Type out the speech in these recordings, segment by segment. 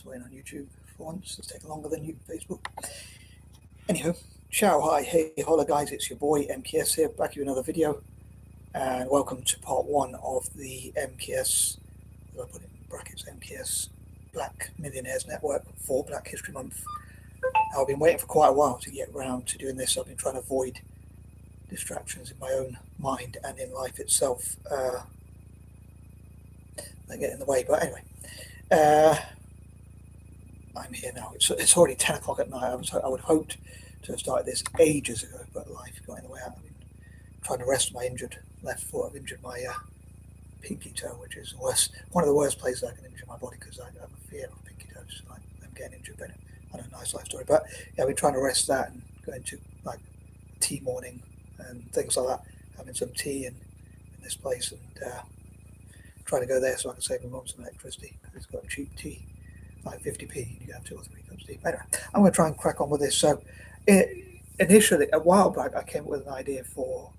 Waiting on YouTube for once. It's taking longer than Facebook. Anyhow, ciao, hi, hey, hola guys, it's your boy M.K.S here, back with another video, and welcome to part one of the M.K.S, I put it in brackets, M.K.S Black Millionaires Network for Black History Month. I've been waiting for quite a while to get around to doing this. I've been trying to avoid distractions in my own mind and in life itself. They get in the way, but anyway. I'm here now. It's already 10 o'clock at night. I would have hoped to have started this ages ago, but life got in the way. I've been trying to rest my injured left foot. I've injured my pinky toe, which is one of the worst places I can injure my body because I have a fear of pinky toes, like them getting injured. But I know, nice life story. But yeah, I've been trying to rest that and going to like tea morning and things like that, having some tea in this place and trying to go there so I can save my mum some electricity because it's got cheap tea. Like 50p, you have 2 or 3 cups of tea. Anyway, I'm going to try and crack on with this. So, initially, a while back, I came up with an idea for,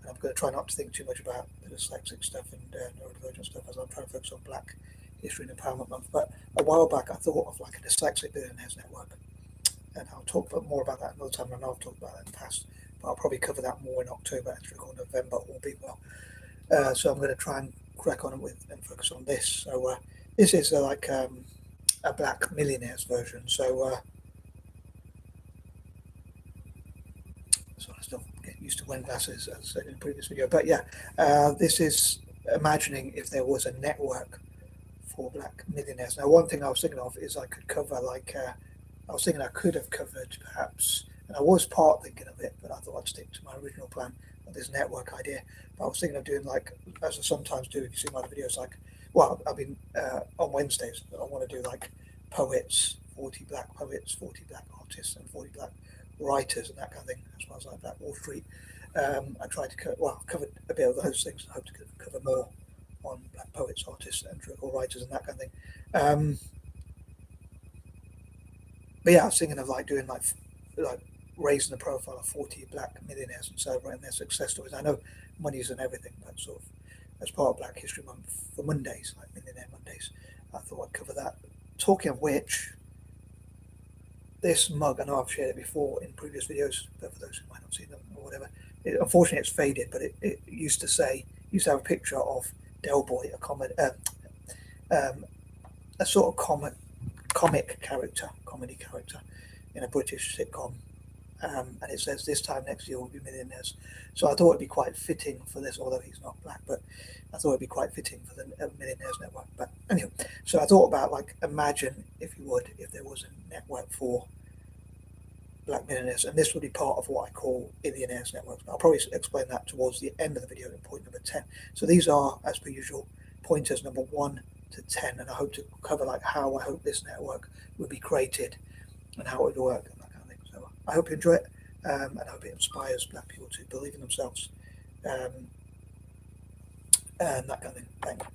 and I'm going to try not to think too much about the dyslexic stuff and neurodivergent stuff as I'm trying to focus on Black History and Empowerment Month. But a while back, I thought of like a dyslexic billionaires network, and I'll talk more about that another time. I know I've talked about that in the past, but I'll probably cover that more in October or November, all being well. So I'm going to try and crack on with and focus on this. So this is like a Black Millionaires version. So I still get used to wearing glasses as I said in the previous video. But yeah, this is imagining if there was a network for Black millionaires. Now, one thing I was thinking of is I could cover like I was thinking I could have covered perhaps, and I was part thinking of it, but I thought I'd stick to my original plan of this network idea. But I was thinking of doing like, as I sometimes do, if you see my other videos, like, well, I've been on Wednesdays, I want to do like poets, 40 Black poets, 40 Black artists, and 40 Black writers, and that kind of thing, as well as like Black Wall Street. I tried to I've covered a bit of those things. I hope to cover more on Black poets, artists, and lyrical writers, and that kind of thing. But yeah, I was thinking of like doing like raising the profile of 40 Black millionaires and celebrating their success stories. I know money isn't everything, but sort of as part of Black History Month for Mondays, like Millionaire Mondays, I thought I'd cover that. Talking of which, this mug, I know I've shared it before in previous videos, but for those who might not see them or whatever, unfortunately it's faded, but it used to have a picture of Del Boy, a sort of comedy character in a British sitcom, and it says this time next year we'll be millionaires. So I thought it'd be quite fitting for this, although he's not black, but I thought it'd be quite fitting for the Millionaires Network. But anyway, so I thought about like, imagine if there was a network for Black millionaires, and this would be part of what I call Millionaires Networks. But I'll probably explain that towards the end of the video in point number 10. So these are, as per usual, pointers number 1 to 10, and I hope to cover like how I hope this network would be created and how it would work and that kind of thing. So I hope you enjoy it, and I hope it inspires Black people to believe in themselves, and that kind of thing. Thank you.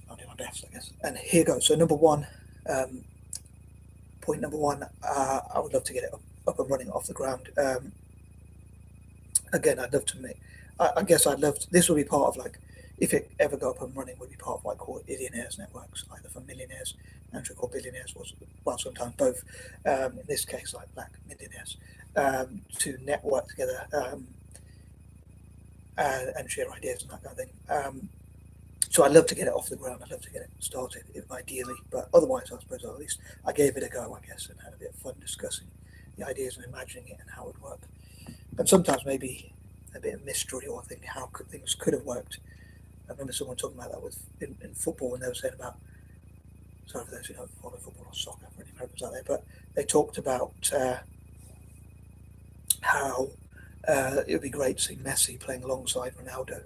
I'll do my best, I guess. And here goes. So point number 1, I would love to get it up and running off the ground. Again, I'd love to I guess this would be part of like, if it ever got up and running, would be part of what I call Millionaires Networks, either for millionaires and or billionaires, well, sometimes both. In this case, like Black millionaires, to network together and share ideas and that kind of thing. So I'd love to get it off the ground. I'd love to get it started, ideally. But otherwise, I suppose at least I gave it a go, I guess, and had a bit of fun discussing the ideas and imagining it and how it would work. And sometimes maybe a bit of mystery or thinking how things could have worked. I remember someone talking about that in football, and they were saying about, sorry for those who don't follow football or soccer for any Americans out there, but they talked about how it would be great to see Messi playing alongside Ronaldo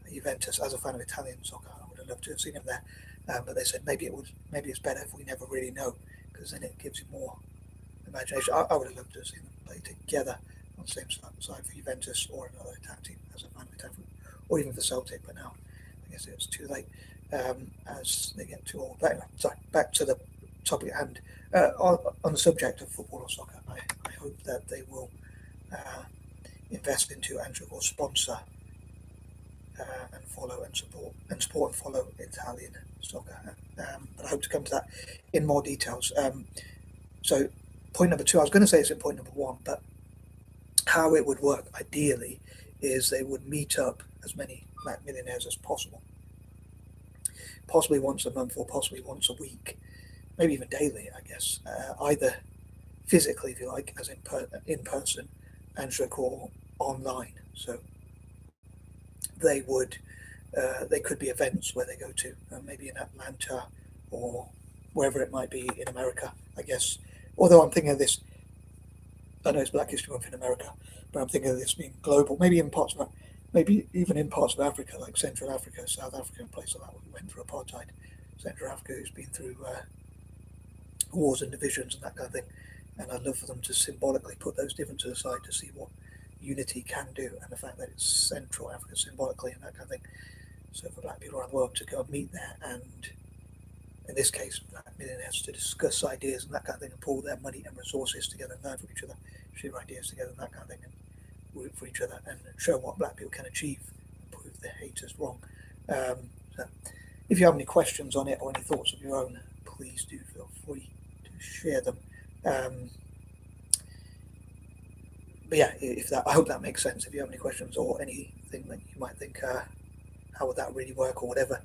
at Juventus. As a fan of Italian soccer, I would have loved to have seen him there, but they said maybe it's better if we never really know, because then it gives you more imagination. I would have loved to have seen them play together on the same side for Juventus or another Italian team as a fan of Italian, or even for Celtic, but now I guess it's too late as they get too old. But anyway, sorry, back to the topic at hand. On the subject of football or soccer, I hope that they will invest into and or sponsor and follow and support and follow Italian soccer. But I hope to come to that in more details. So point number two, I was going to say it's in point number one, but how it would work ideally is they would meet up as many Black millionaires as possible, possibly once a month or possibly once a week, maybe even daily, I guess, either physically, if you like, as in person, and or online. So they could be events where they go to, maybe in Atlanta or wherever it might be in America, I guess. Although I'm thinking of this, I know it's Black History Month in America, but I'm thinking of this being global. Maybe even in parts of Africa, like Central Africa, South Africa, and places like that. We went through apartheid. Central Africa, who's been through wars and divisions and that kind of thing. And I'd love for them to symbolically put those differences aside to see what unity can do, and the fact that it's Central Africa symbolically and that kind of thing. So for Black people around the world to go and meet there, and in this case, Black millionaires to discuss ideas and that kind of thing, and pull their money and resources together, and learn from each other, share ideas together and that kind of thing, and root for each other, and show what Black people can achieve, and prove the haters wrong. So if you have any questions on it or any thoughts of your own, please do feel free to share them. But yeah, I hope that makes sense. If you have any questions or anything that you might think, how would that really work or whatever,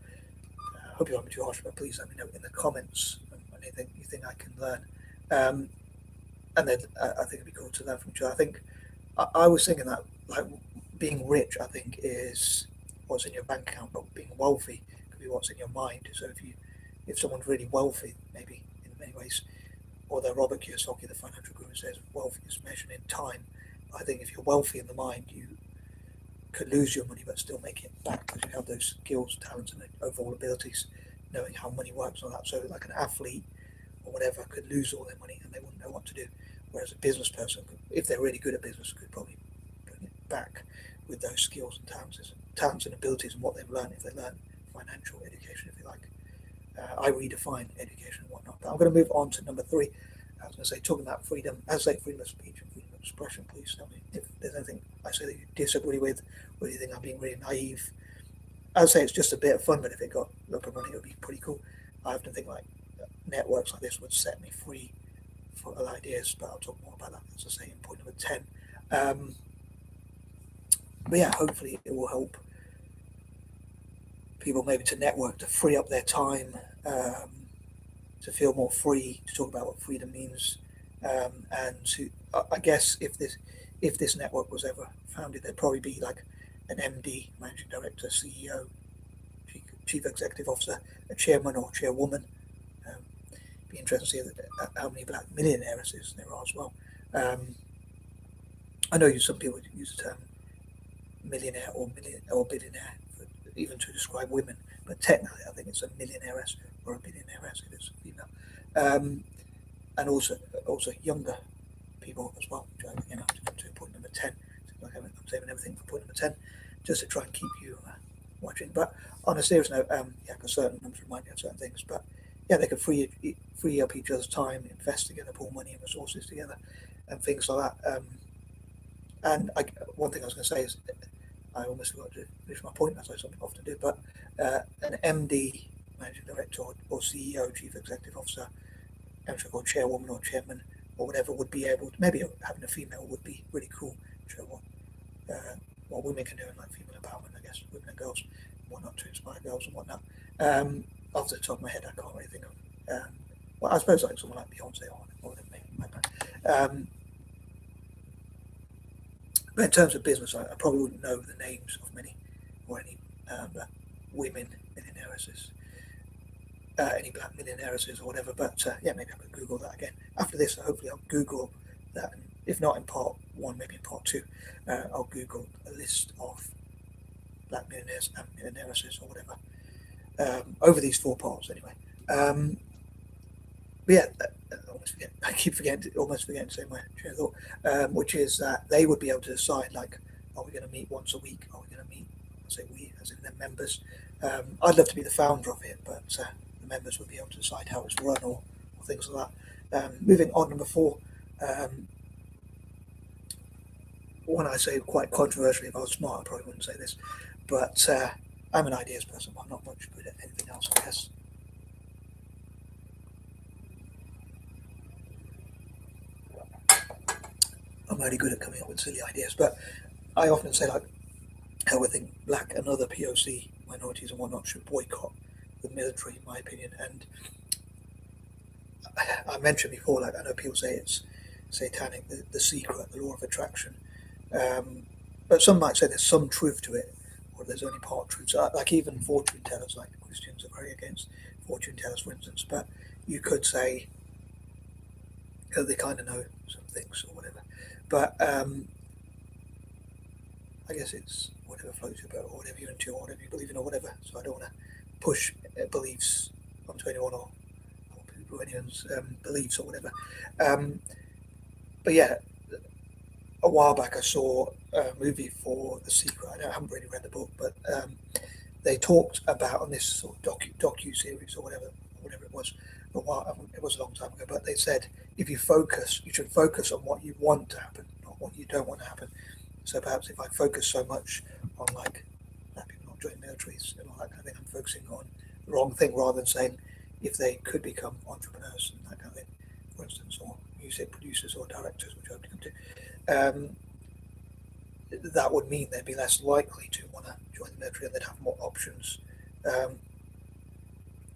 I hope you won't be too harsh, but please let me know in the comments anything you think I can learn. And then I think it'd be cool to learn from each other. I think I was thinking that, like, being rich, I think, is what's in your bank account, but being wealthy could be what's in your mind. So if someone's really wealthy, maybe in many ways, although Robert Kiyosaki, the financial guru, says wealth is measured in time, I think if you're wealthy in the mind, you could lose your money but still make it back because you have those skills, talents, and overall abilities, knowing how money works and all that. So like an athlete or whatever could lose all their money and they wouldn't know what to do. Whereas a business person, if they're really good at business, could probably bring it back with those skills and talents and abilities and what they've learned if they learn financial education, if you like. I redefine education and whatnot. But I'm going to move on to number three. I was going to say, talking about freedom, as I say, freedom of speech and freedom of expression. Please tell me if there's anything I say that you disagree with, or you think I'm being really naive. I'd say it's just a bit of fun, but if it got up and running, it would be pretty cool. I often think like networks like this would set me free for other ideas, but I'll talk more about that, as I say, in point number 10. But yeah, hopefully it will help people maybe to network, to free up their time, to feel more free, to talk about what freedom means, and to, I guess, if this network was ever founded, there'd probably be like an MD, managing director, CEO, chief executive officer, a chairman or chairwoman. Be interesting to see how many Black millionaires there are as well. I know some people use the term millionaire or billionaire even to describe women, but technically I think it's a millionaires or a billionaires if it's female. And also younger people as well, which I have to come to point number 10. Like I'm saving everything for point number 10, just to try and keep you watching. But on a serious note, because certain numbers remind me of certain things, but yeah, they can free up each other's time, invest together, pool money and resources together, and things like that. And one thing I was going to say is, I almost forgot to finish my point, as I often do, but an MD, managing director, or CEO, chief executive officer, or chairwoman or chairman or whatever, would be able to, maybe having a female would be really cool, show what women can do in like female empowerment, I guess, women and girls, and whatnot, to inspire girls and whatnot. Off the top of my head, I can't really think of. Well, I suppose like someone like Beyonce or whatever, maybe. But in terms of business, I probably wouldn't know the names of many or any women millionaires, any Black millionaires or whatever. But yeah, maybe I could Google that again. After this, hopefully I'll Google that. And if not in part one, maybe in part two, I'll Google a list of Black millionaires and millionaires or whatever, over these 4 parts anyway. But yeah, I keep almost forgetting to say my train of thought, which is that they would be able to decide, like, are we going to meet once a week? Are we going to meet, I say we, as in their members? I'd love to be the founder of it, but the members would be able to decide how it's run or things like that. Moving on, number 4, when I say quite controversially, if I was smart, I probably wouldn't say this, But I'm an ideas person. I'm not much good at anything else, I guess. I'm only good at coming up with silly ideas. But I often say, like, how I think black and other POC minorities and whatnot should boycott the military, in my opinion. And I mentioned before, like, I know people say it's satanic, the secret, the law of attraction. Um, but some might say there's some truth to it, or there's only part truth. So, like, even fortune tellers, like Christians are very against fortune tellers, for instance. But you could say, they kind of know some things or whatever. But I guess it's whatever floats your boat, or whatever you're into, or whatever you believe in, or whatever. So I don't want to push beliefs onto anyone, or people, anyone's beliefs or whatever. Um, but yeah, a while back I saw a movie for The Secret. I haven't really read the book, but they talked about on this sort of docu series or whatever it was. A while, it was a long time ago, but they said if you focus, you should focus on what you want to happen, not what you don't want to happen. So perhaps if I focus so much on, like, that people not joining militaries and all that kind of thing, I'm focusing on the wrong thing rather than saying if they could become entrepreneurs and that kind of thing, for instance, or music producers or directors, which I hope to come to. That would mean they'd be less likely to want to join the military and they'd have more options. Um,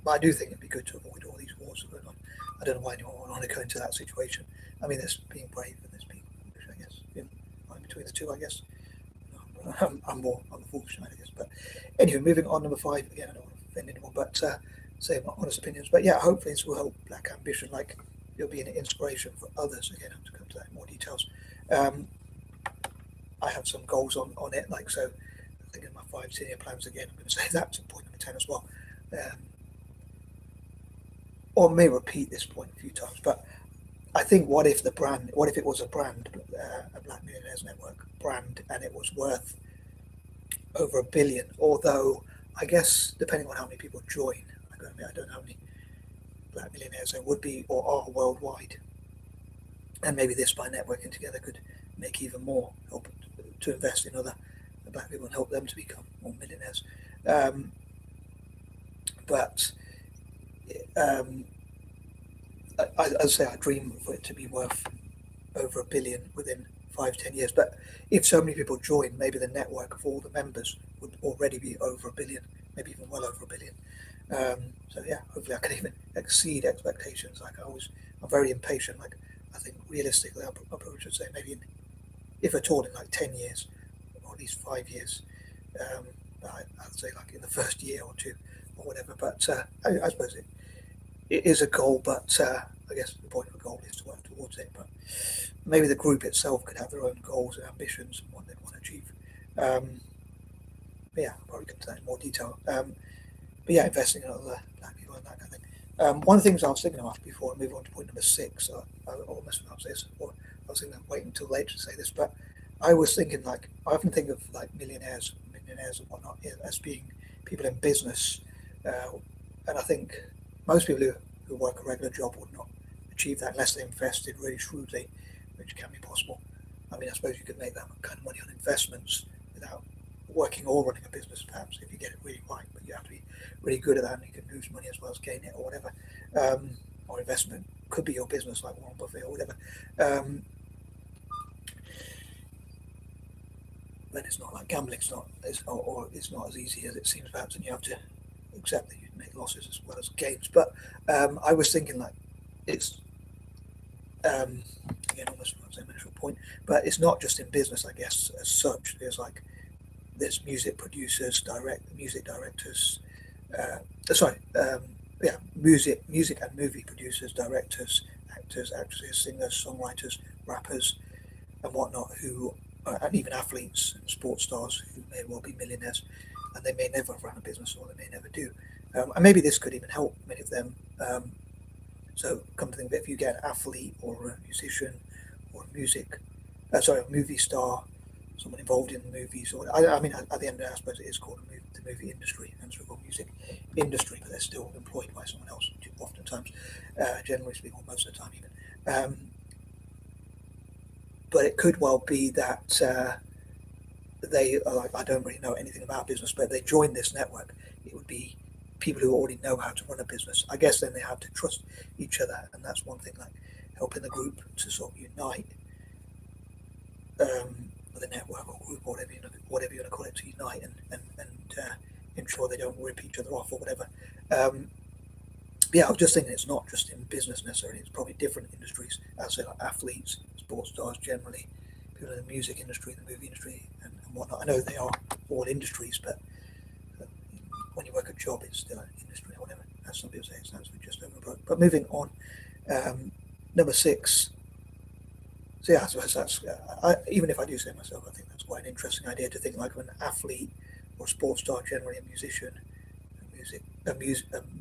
but I do think it'd be good to avoid all these wars that are going on. I don't know why anyone would want to go into that situation. I mean, there's being brave and there's being foolish, I guess. I'm between the two, I guess. I'm more on the foolish side, I guess. But anyway, moving on, number 5. Again, I don't want to offend anyone, but say my honest opinions. But yeah, hopefully this will help Black Ambition. Like, it'll be an inspiration for others. Again, I have to come to that in more details. Um, I have some goals on it. Like, so I think in my 5 10 year plans, again, I'm going to say that's point number 10 as well. Um, or I may repeat this point a few times, but I think what if it was a brand, a Black Millionaires Network brand, and it was worth over $1 billion? Although, I guess, depending on how many people join, I don't know how many Black Millionaires there would be or are worldwide. And maybe this by networking together could make even more, help to invest in other Black people and help them to become more millionaires. Um, but um, I say I dream for it to be worth over $1 billion within 5 10 years. But if so many people join, maybe the network of all the members would already be over $1 billion, maybe even well over $1 billion. So yeah, hopefully I can even exceed expectations. Like, I'm very impatient. Like, I think realistically, I probably should say maybe if at all in like 10 years, or at least 5 years. Um, I'd say like in the first year or two or whatever. But I suppose it is a goal, but I guess the point of a goal is to work towards it. But maybe the group itself could have their own goals and ambitions and what they want to achieve. Um, but yeah, I'll probably come to that in more detail. But yeah, investing in other Black people and that kind of thing. One of the things I was thinking of before I move on to point number 6, I almost forgot to say this, or I was thinking of waiting until later to say this, but I was thinking, like, I often think of like millionaires and whatnot, as being people in business, uh, and I think most people who work a regular job would not achieve that unless they invested really shrewdly, which can be possible. I mean, I suppose you could make that kind of money on investments without working or running a business, perhaps, if you get it really right. But you have to be really good at that, and you can lose money as well as gain it, or whatever. Or investment could be your business, like Warren Buffett or whatever. Um, but it's not like gambling. It's not as easy as it seems, perhaps, and you have to accept that you make losses as well as gains. But I was thinking, like, it's again almost the same initial point, but it's not just in business, I guess, as such. There's music producers, music directors, sorry, yeah, music and movie producers, directors, actors, actresses, singers, songwriters, rappers, and whatnot, and even athletes and sports stars who may well be millionaires, and they may never run a business, or they may never do. And maybe this could even help many of them. So come to think of it, if you get an athlete or a musician or a movie star, someone involved in the movies, or I mean, at the end of the day, I suppose it is called the movie industry, and sort of music industry, but they're still employed by someone else, oftentimes, generally speaking, or most of the time even. But it could well be that they are like, I don't really know anything about business, but if they join this network, it would be people who already know how to run a business. I guess then they have to trust each other, and that's one thing, like helping the group to sort of unite, with a network or group, or whatever you want to call it, to unite and ensure they don't rip each other off or whatever. Um, yeah, I was just thinking it's not just in business necessarily; it's probably different industries. I'd say like athletes, sports stars generally, people in the music industry, the movie industry, and whatnot. I know they are all industries, but uh, when you work a job, it's still an industry or whatever. As some people say, it sounds just overbroad. But moving on, number 6. So yeah, I suppose that's even if I do say myself, I think that's quite an interesting idea to think like of an athlete or sports star, generally a musician, a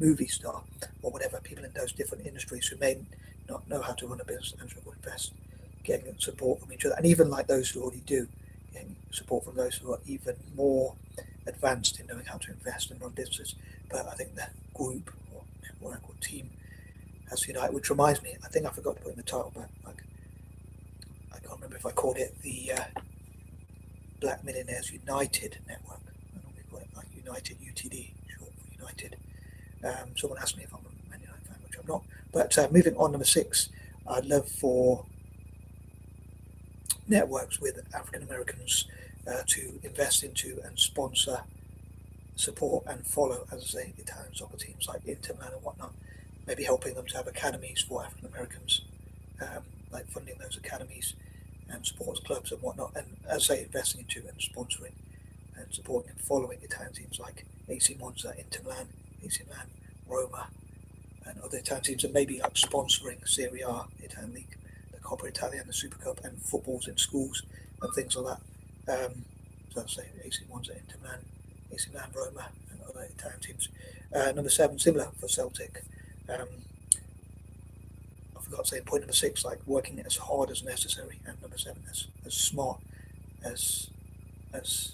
movie star, or whatever. People in those different industries who may not know how to run a business and should invest, getting support from each other, and even like those who already do, getting support from those who are even more advanced in knowing how to invest and run businesses. But I think the group or network or team has to unite, which reminds me, I think I forgot to put in the title, but like I can't remember if I called it the Black Millionaires United Network. I normally call it like United, UTD, short for United. Someone asked me if I'm a Man United fan, which I'm not. But moving on, number 6, I'd love for networks with African Americans to invest into and sponsor, support, and follow, as I say, Italian soccer teams like Inter Milan and whatnot. Maybe helping them to have academies for African Americans, like funding those academies and sports clubs and whatnot. And as I say, investing into and sponsoring and supporting and following Italian teams like AC Monza, Inter Milan, AC Milan, Roma, and other Italian teams, and maybe like sponsoring Serie A, the Italian league, the Coppa Italia, and the Super Cup, and footballs in schools and things like that. So I'd say AC Monza, Inter Milan, AC Milan, Roma, and other Italian teams. Number 7, similar for Celtic. Um, I forgot to say point number 6, like working as hard as necessary, and number 7, as smart as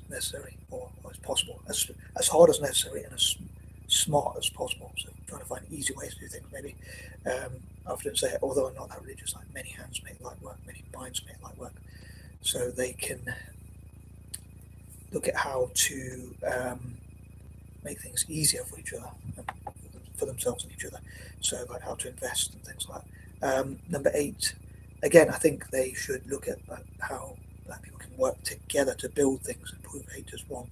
necessary, or as possible, as hard as necessary and as smart as possible. So trying to find easy ways to do things. Maybe I often say, although I'm not that religious, like many hands make light work, many minds make light work. So they can look at how to make things easier for each other, for themselves and each other. So like how to invest and things like that. Number 8, again, I think they should look at how Black people can work together to build things and prove hate as one,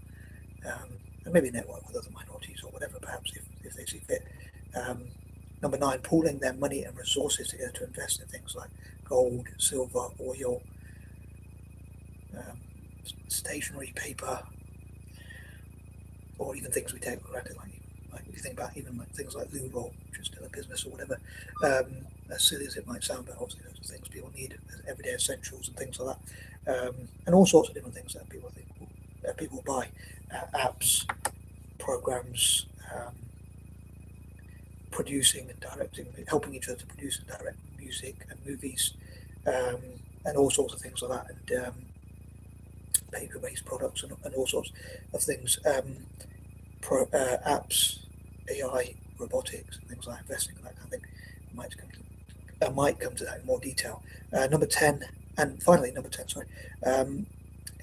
and maybe network with other minorities or whatever, perhaps if they see fit. Um, Number 9, pooling their money and resources together to invest in things like gold, silver, oil, um, stationery, paper, or even things we take for granted, like if you think about even like things like loo roll, which is still a business or whatever. As silly as it might sound, but obviously those are things people need as everyday essentials and things like that, and all sorts of different things that people buy, apps, programs, producing and directing, helping each other to produce and direct music and movies, um, and all sorts of things like that, and paper-based products and all sorts of things. Apps, AI, robotics, and things like investing and that kind of thing. I might come to that in more detail. Number 10, and finally, number 10, sorry,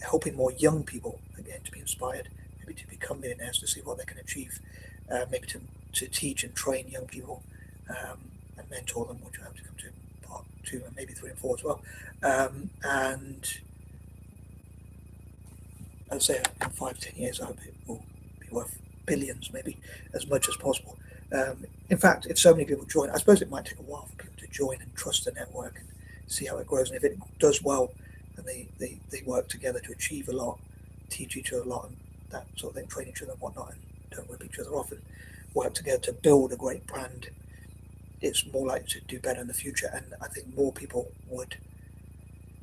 helping more young people, again, to be inspired, maybe to become millionaires, to see what they can achieve, maybe to teach and train young people, and mentor them, which I have to come to part 2 and maybe 3 and 4 as well. And I'd say in 5-10 years, I hope it will be worth billions, maybe as much as possible. In fact, if so many people join, I suppose it might take a while for people to join and trust the network and see how it grows. And if it does well, and they work together to achieve a lot, teach each other a lot, and that sort of thing, train each other and whatnot, and don't rip each other off, and work together to build a great brand, it's more likely to do better in the future. And I think more people would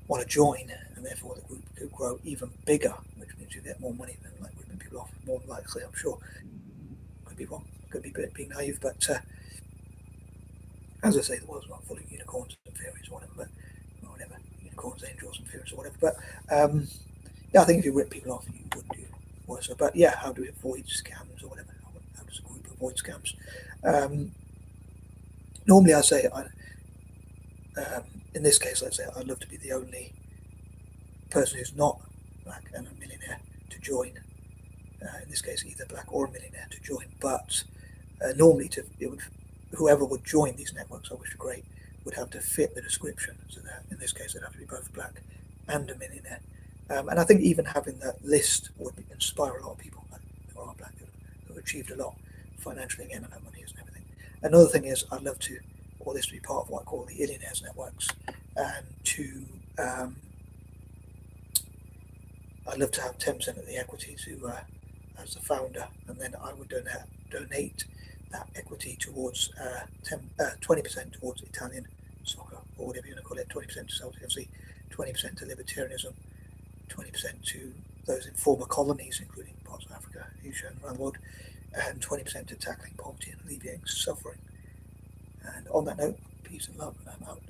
want to join, and therefore the group could grow even bigger, which means you get more money than like ripping people off. More than likely, I'm sure. Could be wrong. Could be being naive, but as I say, the world's not full of unicorns and fairies or whatever. But or whatever, unicorns, angels, and fairies or whatever. But yeah, I think if you rip people off, you would do worse. But yeah, how do we avoid scams or whatever? How does a group avoid scams? Um, Normally, I say, in this case, let's say I'd love to be the only person who's not black and a millionaire to join. In this case, either black or a millionaire to join. But normally, whoever would join these networks, I wish to great, would have to fit the description. So that in this case, it'd have to be both black and a millionaire. And I think even having that list would inspire a lot of people who are black, who have achieved a lot financially, again, and have money and everything. Another thing is, I'd love to, or this to be part of what I call the Millionaires networks, and I'd love to have 10% of the equity to as the founder, and then I would donate that equity towards 20% towards Italian soccer, or whatever you want to call it, 20% to self-efficacy, 20% to libertarianism, 20% to those in former colonies, including parts of Africa, Asia, and around the world, and 20% to tackling poverty and alleviating suffering. And on that note, peace and love, and I'm out.